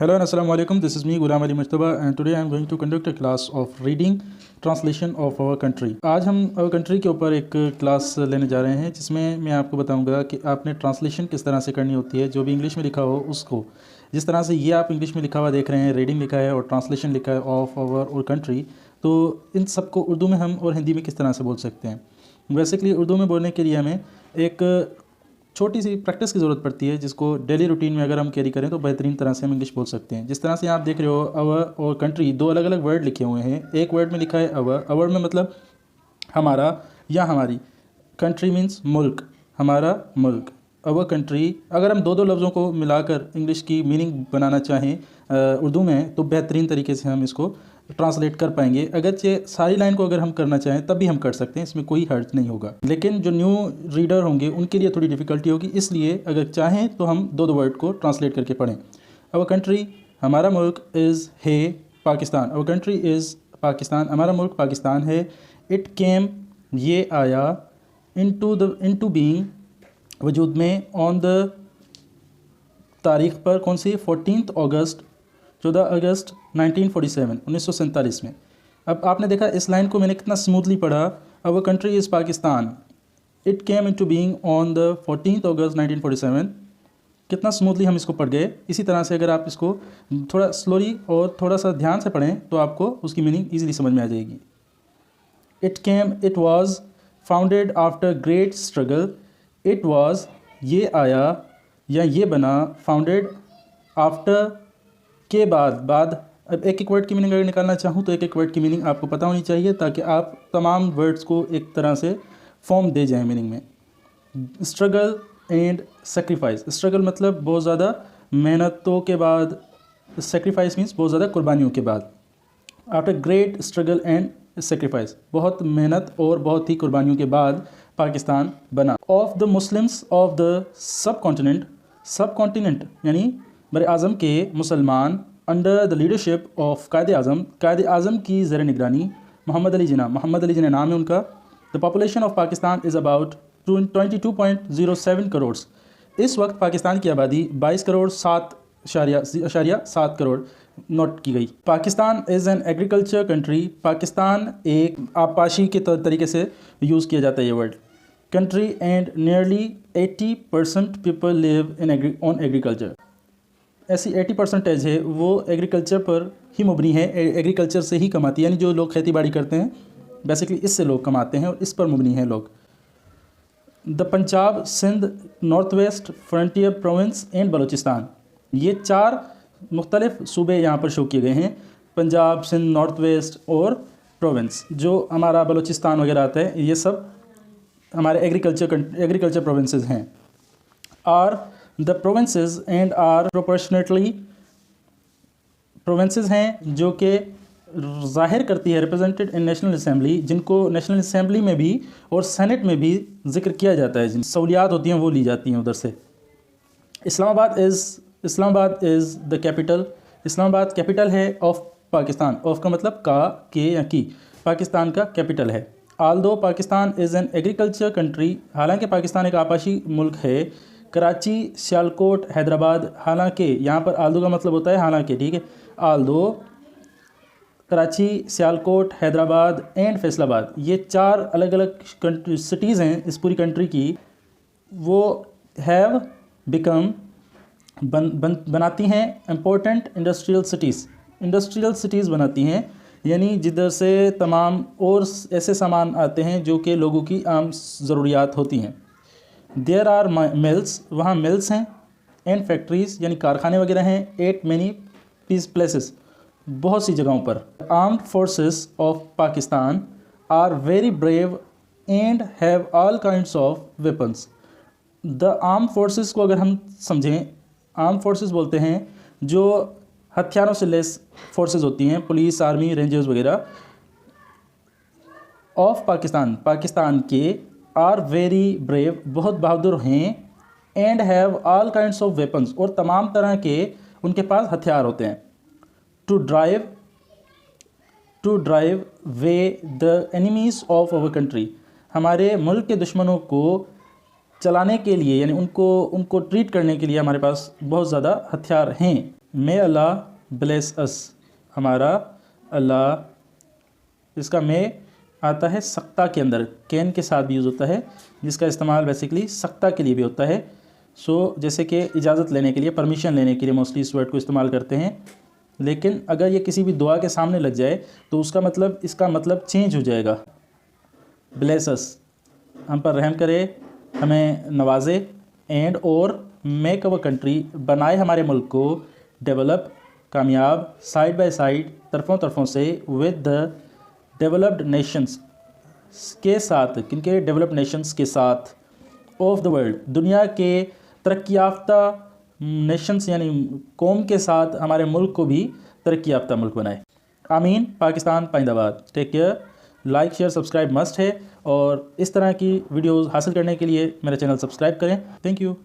Hello and assalamu alaikum. This is me Ghulam Ali Mujtaba and today I am going to conduct a class of reading translation of our country. आज हम our country के ऊपर एक class लेने जा रहे हैं जिसमें मैं आपको बताऊंगा कि आपने ट्रांसलेशन किस तरह से करनी होती है। जो भी इंग्लिश में लिखा हो उसको जिस तरह से ये आप इंग्लिश में लिखा हुआ देख रहे हैं, रीडिंग लिखा है और ट्रांसलेशन लिखा है ऑफ आवर और कंट्री, तो इन सबको उर्दू में हम और हिंदी में किस तरह से बोल सकते हैं। बेसिकली उर्दू में बोलने के लिए हमें एक छोटी सी प्रैक्टिस की ज़रूरत पड़ती है जिसको डेली रूटीन में अगर हम कैरी करें तो बेहतरीन तरह से हम इंग्लिश बोल सकते हैं। जिस तरह से आप देख रहे हो अवर और कंट्री दो अलग अलग वर्ड लिखे हुए हैं। एक वर्ड में लिखा है अवर, अवर में मतलब हमारा या हमारी, कंट्री मीन्स मुल्क, हमारा मुल्क, अवर कंट्री। अगर हम दो लफ्ज़ों को मिलाकर इंग्लिश की मीनिंग बनाना चाहें उर्दू में तो बेहतरीन तरीके से हम इसको ट्रांसलेट कर पाएंगे। अगरचे सारी लाइन को अगर हम करना चाहें तब भी हम कर सकते हैं, इसमें कोई हर्ज नहीं होगा। लेकिन जो न्यू रीडर होंगे उनके लिए थोड़ी डिफ़िकल्टी होगी, इसलिए अगर चाहें तो हम दो वर्ड को ट्रांसलेट करके पढ़ें। अवर कंट्री, हमारा मुल्क, इज़ है Pakistan, our country is Pakistan, हमारा मुल्क पाकिस्तान है। इट केम, ये आया, इनटू बीइंग, वजूद में, ऑन द, तारीख पर, कौन सी, 14 अगस्त 14 अगस्त 1947 1947 में। अब आपने देखा इस लाइन को मैंने कितना स्मूथली पढ़ा। Our country is Pakistan, it came into being on the 14 अगस्त 1947। कितना स्मूथली हम इसको पढ़ गए। इसी तरह से अगर आप इसको थोड़ा स्लोली और थोड़ा सा ध्यान से पढ़ें तो आपको उसकी मीनिंग ईजिली समझ में आ जाएगी। It came, it was, founded after great struggle, it was, ये आया या ये बना, फाउंडेड, आफ्टर, के बाद। अब एक वर्ड की मीनिंग अगर निकालना चाहूँ तो एक वर्ड की मीनिंग आपको पता होनी चाहिए ताकि आप तमाम वर्ड्स को एक तरह से फॉर्म दे जाएं मीनिंग में। स्ट्रगल एंड सेक्रीफाइस, स्ट्रगल मतलब बहुत ज़्यादा मेहनतों के बाद, सेक्रीफाइस मीन्स बहुत ज़्यादा कुर्बानियों के बाद। After great struggle and sacrifice, बहुत मेहनत और बहुत ही कुर्बानियों के बाद पाकिस्तान बना। Of the Muslims of the sub continent, सब कॉन्टिनेंट यानी बर आज़म के मुसलमान, अंडर द लीडरशिप ऑफ कायद आज़म की ज़र निगरानी, मोहम्मद अली जिन्ना नाम है उनका। The population of Pakistan is about 22.07 crore. इस वक्त पाकिस्तान की आबादी 22 करोड़ 7.7 करोड़ नोट की गई। Pakistan is an agriculture country, Pakistan एक आबपाशी के तरीके से यूज़ किया जाता है ये word. Country and nearly 80% people live in on agriculture, ऐसी 80% है वो एग्रीकल्चर पर ही मुबनी है, एग्रीकल्चर से ही कमाती है, यानी जो लोग खेती बाड़ी करते हैं बेसिकली इससे लोग कमाते हैं और इस पर मुबनी है लोग। The Punjab, Sindh, North West, Frontier Province and Balochistan, ये 4 मुख्तलिफ सूबे यहाँ पर शो किए गए हैं। पंजाब, सिंध, नॉर्थ वेस्ट और प्रोविंस, जो हमारा बलूचिस्तान वगैरह आता है, ये सब हमारे एग्रीकल्चर प्रोविंसेस हैं। Are the provinces and are proportionately, provinces हैं जो कि ज़ाहिर करती है रिप्रेजेंटेड इन नेशनल असम्बली, जिनको नेशनल असम्बली में भी और सेनेट में भी जिक्र किया जाता है, जिन सहूलियात होती हैं वो ली जाती हैं उधर से। Islamabad is the capital, Islamabad capital है ऑफ पाकिस्तान, ऑफ का मतलब का, के या की, पाकिस्तान का कैपिटल है। Aldous Pakistan is an agriculture country, हालांकि पाकिस्तान एक आबाशी मुल्क है। कराची, सियालकोट, हैदराबाद, हालांकि यहाँ पर आल्दो का मतलब होता है हालांकि, ठीक है। आल्दो, कराची, सियालकोट, हैदराबाद एंड फैसलाबाद, ये 4 अलग अलग सिटीज़ हैं इस पूरी कंट्री की। वो हैव बिकम, बनाती हैं इम्पोर्टेंट इंडस्ट्रियल सिटीज़ बनाती हैं, यानी जिधर से तमाम और ऐसे सामान आते हैं जो कि लोगों की आम ज़रूरियात होती हैं। देयर आर मिल्स, वहाँ मिल्स हैं, एंड फैक्ट्रीज़ यानी कारखाने वगैरह हैं, एट मैनी प्लेसेस, बहुत सी जगहों पर। Armed forces of Pakistan are very brave and have all kinds of weapons. The armed forces को अगर हम समझें, आर्म्ड फोर्सेस बोलते हैं जो हथियारों से लेस फोर्सेस होती हैं, पुलिस, आर्मी, रेंजर्स वगैरह। ऑफ पाकिस्तान, पाकिस्तान के, आर वेरी ब्रेव, बहुत बहादुर हैं, and have all kinds of weapons, और तमाम तरह के उनके पास हथियार होते हैं। To drive away the enemies of our country, हमारे मुल्क के दुश्मनों को चलाने के लिए यानी उनको ट्रीट करने के लिए हमारे पास बहुत ज़्यादा हथियार हैं। मे अल्लाह ब्लेस अस, हमारा अल्लाह। इसका मे आता है सख्ता के अंदर, कैन के साथ भी यूज़ होता है, जिसका इस्तेमाल बेसिकली सख्ता के लिए भी होता है। जैसे कि इजाज़त लेने के लिए, परमिशन लेने के लिए मोस्टली इस वर्ड को इस्तेमाल करते हैं। लेकिन अगर ये किसी भी दुआ के सामने लग जाए तो इसका मतलब चेंज हो जाएगा। ब्लेस अस, हम पर रहम करे, हमें नवाजे, एंड और मेक अवर कंट्री, बनाए हमारे मुल्क को, डेवलप, कामयाब, साइड बाय साइड, तरफ़ों तरफ़ों से, विद द डेवलप्ड नेशंस, के साथ, किनके, डेवलप्ड नेशंस के साथ, ऑफ द वर्ल्ड, दुनिया के तरक्की याफ्ता नेशंस यानी कौम के साथ हमारे मुल्क को भी तरक्की याफ्ता मुल्क बनाए। आमीन। पाकिस्तान पाइंदाबाद। Take care. Like share subscribe must है, और इस तरह की वीडियोस हासिल करने के लिए मेरा चैनल सब्सक्राइब करें। Thank you.